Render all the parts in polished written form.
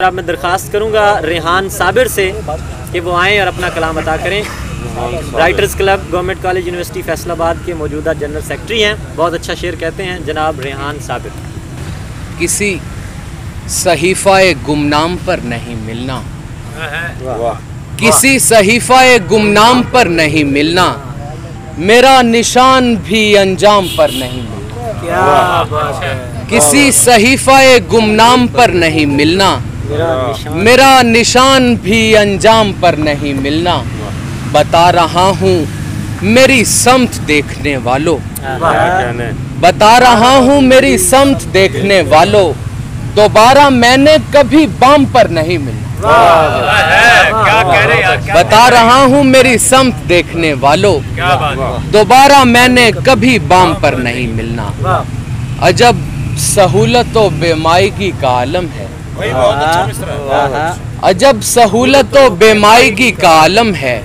अब मैं दरख्वास्त करूँगा रेहान साबिर से कि वो आएँ और अपना कलाम अता करें। Writers club government college university Faisalabad के मौजूदा जनरल सेक्रेटरी हैं। बहुत अच्छा शेर कहते हैं जनाब रेहान साबिर। किसी सहीफ़ाए गुमनाम पर नहीं मिलना, किसी सहीफ़ाए गुमनाम पर नहीं मिलना, मेरा निशान भी अंजाम पर नहीं मिलना। किसी सहीफ़ाए गुमनाम पर नहीं मिलना, मेरा निशान भी अंजाम पर नहीं मिलना। बता रहा हूँ मेरी समत देखने वालों, बता रहा हूँ मेरी समत देखने वालों, दोबारा मैंने कभी बाम पर नहीं मिलना। बता रहा हूँ मेरी समत देखने वालों, दोबारा मैंने कभी बाम पर नहीं मिलना। अजब सहूलत व बेमायगी का आलम है, अजब सहूलत व बेमायगी का आलम है,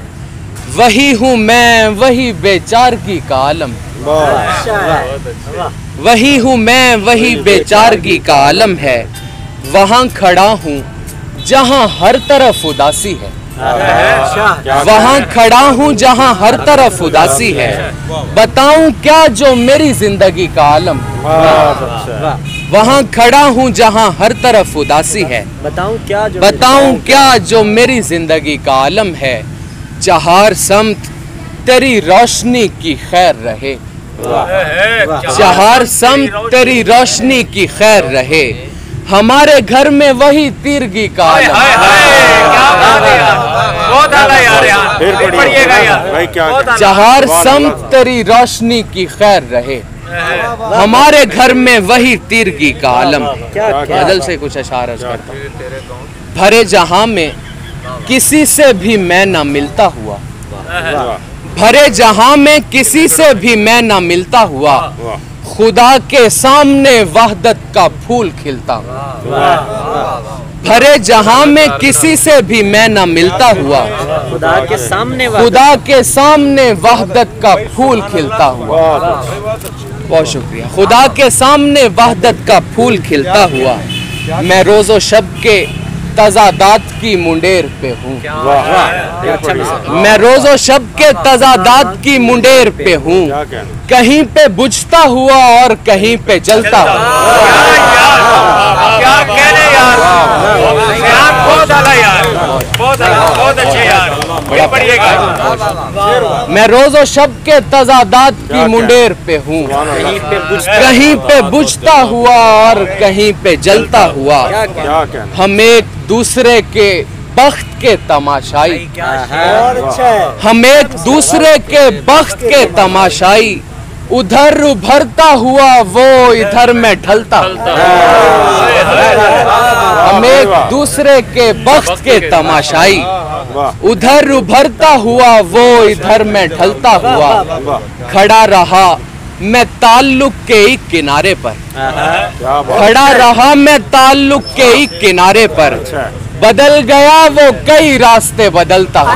वही हूँ मैं वही बेचारगी का आलम है। वही हूँ मैं वही बेचारगी का आलम है, वहाँ खड़ा हूँ जहाँ हर तरफ उदासी है, वहाँ खड़ा हूँ जहाँ हर तरफ उदासी है। बताऊं क्या जो मेरी जिंदगी का आलम है, वहाँ खड़ा हूँ जहाँ हर तरफ उदासी है। बताऊं क्या जो मेरी जिंदगी का आलम है। चहार समत तेरी रोशनी की खैर रहे, चहार समत तेरी रोशनी की खैर रहे, हमारे घर में वही तीरगी का आलम है। चहार समत तेरी रोशनी की खैर रहे, हमारे घर में वही तीरगी का आलम है। बदल से कुछ अशार करता हूँ। भरे जहां में किसी से भी मैं ना मिलता हुआ, भरे जहां में किसी से भी मैं ना मिलता हुआ, खुदा के सामने वहदत का फूल खिलता हुआ। भरे जहां में किसी से भी मैं ना मिलता हुआ, खुदा के सामने वहदत का फूल खिलता हुआ। बहुत शुक्रिया। खुदा के सामने वहदत का फूल खिलता हुआ, मैं रोज़ो शब के तजादात की मुंडेर पे हूँ, मैं रोज़ो शब के तजादात की मुंडेर पे हूँ, कहीं पे बुझता हुआ और कहीं पे जलता हुआ। मैं रोज़ो शब के तजादात की मुंडेर पे हूँ, कहीं पे बुझता हुआ और कहीं पे जलता हुआ। हम एक दूसरे के बख्त के तमाशाई, हम एक दूसरे के बख्त के तमाशाई, उधर उभरता हुआ वो इधर में ढलता। हम एक दूसरे के बख्त के तमाशाई, उधर उभरता हुआ वो इधर में ढलता हुआ। खड़ा रहा मैं ताल्लुक के एक किनारे पर, खड़ा रहा मैं ताल्लुक के एक किनारे पर, बदल गया वो कई रास्ते बदलता हुआ।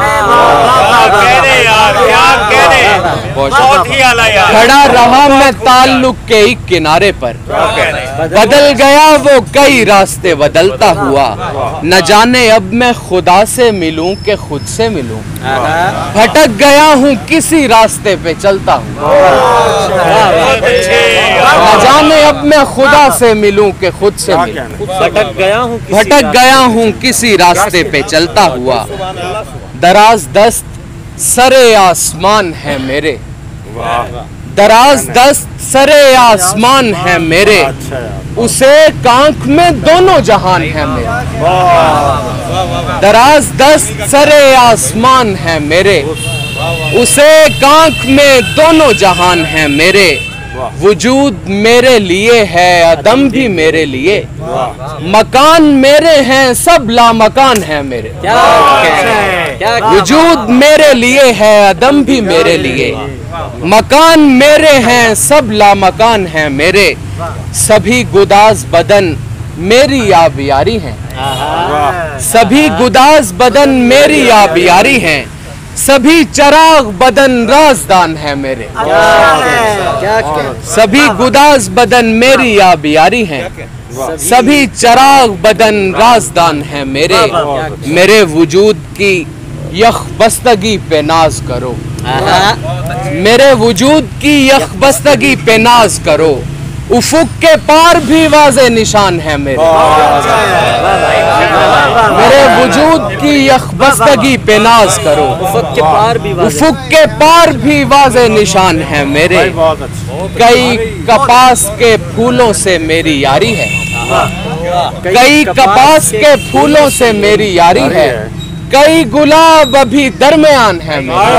खड़ा रहा मैं ताल्लुक के एक किनारे पर, बदल गया वो कई रास्ते बदलता हुआ। न जाने अब मैं खुदा से मिलूं के खुद से मिलूं, भटक गया हूँ किसी रास्ते पे चलता हूँ। न जाने अब मैं खुदा से मिलूं के खुद से मिलूं, भटक गया हूँ किसी रास्ते पे चलता हुआ। दराज दस्त सरे आसमान है मेरे, दराज दस्त सरे आसमान है मेरे, उसे कांख में दोनों जहान है मेरे। दराज दस्त सरे आसमान है मेरे, उसे कांख में दोनों जहान है मेरे। वजूद मेरे लिए है अदम भी मेरे लिए, मकान मेरे हैं सब लामकान है मेरे। वजूद मेरे लिए है अदम भी मेरे लिए, मकान मेरे हैं सब लामकान है मेरे। सभी गुदाज बदन मेरी आबियारी हैं, सभी गुदाज बदन मेरी आबियारी हैं, सभी चराग बदन राजदान है मेरे। सभी गुदाज बदन मेरी आबियारी हैं, सभी चराग बदन राजदान है मेरे वजूद की यखबस्तगी पे नाज करो, मेरे वजूद की यखबस्तगी पे नाज करो, उफुक के पार भी वाज़े निशान है मेरे वजूद की यखबस्तगी पे नाज करो, उफुक के पार भी वाज़े निशान है मेरे। कई कपास के फूलों से मेरी यारी है, कई कपास के फूलों से मेरी यारी है, कई गुलाब अभी दरमियान है मेरे।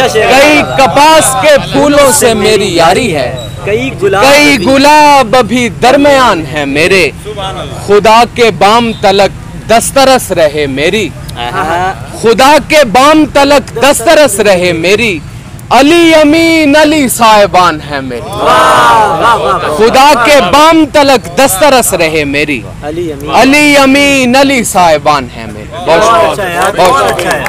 कई कपास के फूलों से मेरी यारी है, कई गुलाब अभी दरमियान है मेरे। खुदा के बाम तलक दस्तरस रहे मेरी, खुदा के बाम तलक दस्तरस रहे मेरी। अली अमीन अली साहिबान है मेरी, खुदा के बाम तलक दस्तरस रहे मेरी। अली अमीन अली साहिबान है मेरी। बहुत अच्छा है।